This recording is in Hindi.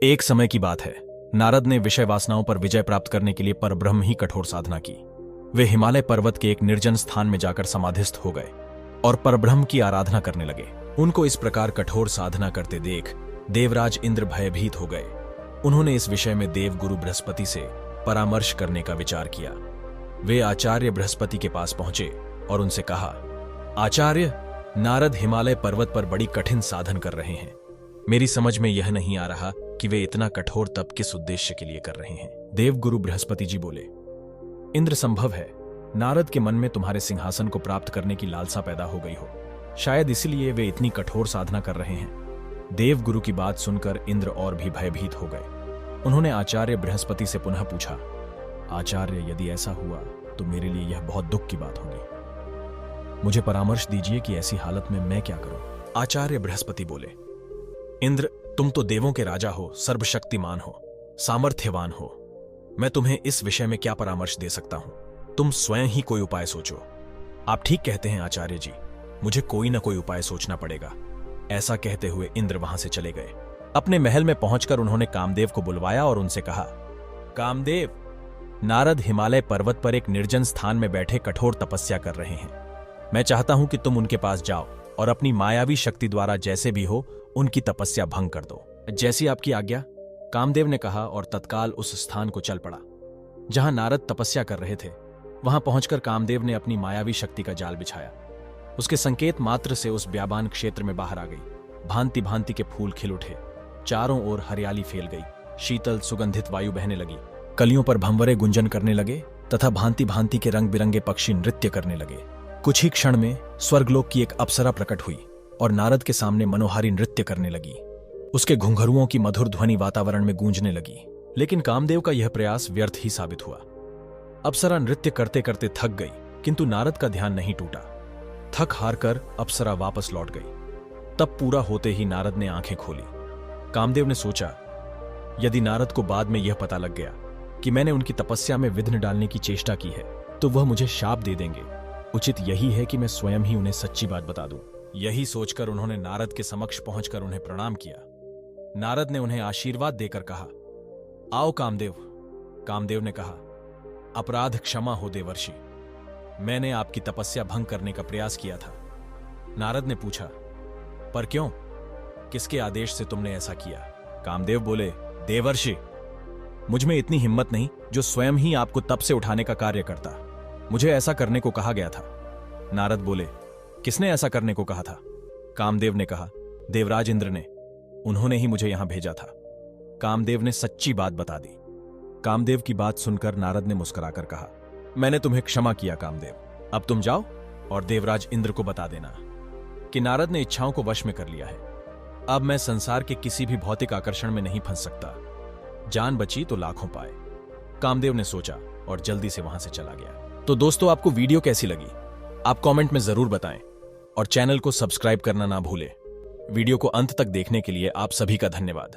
एक समय की बात है, नारद ने विषय वासनाओं पर विजय प्राप्त करने के लिए परब्रह्म ही कठोर साधना की। वे हिमालय पर्वत के एक निर्जन स्थान में जाकर समाधिस्थ हो गए और परब्रह्म की आराधना करने लगे। उनको इस प्रकार कठोर साधना करते देख देवराज इंद्र भयभीत हो गए। उन्होंने इस विषय में देव गुरु बृहस्पति से परामर्श करने का विचार किया। वे आचार्य बृहस्पति के पास पहुंचे और उनसे कहा, आचार्य, नारद हिमालय पर्वत पर बड़ी कठिन साधन कर रहे हैं। मेरी समझ में यह नहीं आ रहा कि वे इतना कठोर तप किस उद्देश्य के लिए कर रहे हैं। देव गुरु बृहस्पति जी बोले, इंद्र, संभव है नारद के मन में तुम्हारे सिंहासन को प्राप्त करने की लालसा पैदा हो गई हो। शायद इसीलिए वे इतनी कठोर साधना कर रहे हैं। देव गुरु की बात सुनकर इंद्र और भी भयभीत हो गए। उन्होंने आचार्य बृहस्पति से पुनः पूछा, आचार्य, यदि ऐसा हुआ तो मेरे लिए यह बहुत दुख की बात होगी। मुझे परामर्श दीजिए कि ऐसी हालत में मैं क्या करूं। आचार्य बृहस्पति बोले, इंद्र, तुम तो देवों के राजा हो, सर्वशक्तिमान हो, सामर्थ्यवान हो। मैं तुम्हें इस विषय में क्या परामर्श दे सकता हूं? तुम स्वयं ही कोई उपाय सोचो। आप ठीक कहते हैं आचार्य जी, मुझे कोई ना कोई उपाय सोचना पड़ेगा। ऐसा कहते हुए इंद्र वहां से चले गए। अपने महल में पहुंचकर उन्होंने कामदेव को बुलवाया और उनसे कहा, कामदेव, नारद हिमालय पर्वत पर एक निर्जन स्थान में बैठे कठोर तपस्या कर रहे हैं। मैं चाहता हूं कि तुम उनके पास जाओ और अपनी मायावी शक्ति द्वारा जैसे भी हो उनकी तपस्या भंग कर दो। जैसी आपकी आज्ञा, कामदेव ने कहा और तत्काल उस स्थान को चल पड़ा जहां नारद तपस्या कर रहे थे। वहां पहुंचकर कामदेव ने अपनी मायावी शक्ति का जाल बिछाया। उसके संकेत मात्र से उस ब्याबान क्षेत्र में बाहर आ गई। भांति भांति के फूल खिल उठे, चारों ओर हरियाली फैल गई, शीतल सुगंधित वायु बहने लगी, कलियों पर भंवरे गुंजन करने लगे तथा भांति भांति के रंग बिरंगे पक्षी नृत्य करने लगे। कुछ ही क्षण में स्वर्गलोक की एक अप्सरा प्रकट हुई और नारद के सामने मनोहारी नृत्य करने लगी। उसके घुंघरुओं की मधुर ध्वनि वातावरण में गूंजने लगी। लेकिन कामदेव का यह प्रयास व्यर्थ ही साबित हुआ। अप्सरा नृत्य करते करते थक गई, किंतु नारद का ध्यान नहीं टूटा। थक हार कर अप्सरा वापस लौट गई। तब पूरा होते ही नारद ने आंखें खोली। कामदेव ने सोचा, यदि नारद को बाद में यह पता लग गया कि मैंने उनकी तपस्या में विघ्न डालने की चेष्टा की है तो वह मुझे शाप दे देंगे। उचित यही है कि मैं स्वयं ही उन्हें सच्ची बात बता दूं। यही सोचकर उन्होंने नारद के समक्ष पहुंचकर उन्हें प्रणाम किया। नारद ने उन्हें आशीर्वाद देकर कहा, आओ कामदेव। कामदेव ने कहा, अपराध क्षमा हो देवर्षि, मैंने आपकी तपस्या भंग करने का प्रयास किया था। नारद ने पूछा, पर क्यों? किसके आदेश से तुमने ऐसा किया? कामदेव बोले, देवर्षि, मुझ में इतनी हिम्मत नहीं जो स्वयं ही आपको तप से उठाने का कार्य करता। मुझे ऐसा करने को कहा गया था। नारद बोले, किसने ऐसा करने को कहा था? कामदेव ने कहा, देवराज इंद्र ने। उन्होंने ही मुझे यहां भेजा था। कामदेव ने सच्ची बात बता दी। कामदेव की बात सुनकर नारद ने मुस्कुराकर कहा, मैंने तुम्हें क्षमा किया कामदेव। अब तुम जाओ और देवराज इंद्र को बता देना कि नारद ने इच्छाओं को वश में कर लिया है। अब मैं संसार के किसी भी भौतिक आकर्षण में नहीं फंस सकता। जान बची तो लाखों पाए। कामदेव ने सोचा और जल्दी से वहां से चला गया। तो दोस्तों, आपको वीडियो कैसी लगी आप कमेंट में जरूर बताएं और चैनल को सब्सक्राइब करना ना भूलें। वीडियो को अंत तक देखने के लिए आप सभी का धन्यवाद।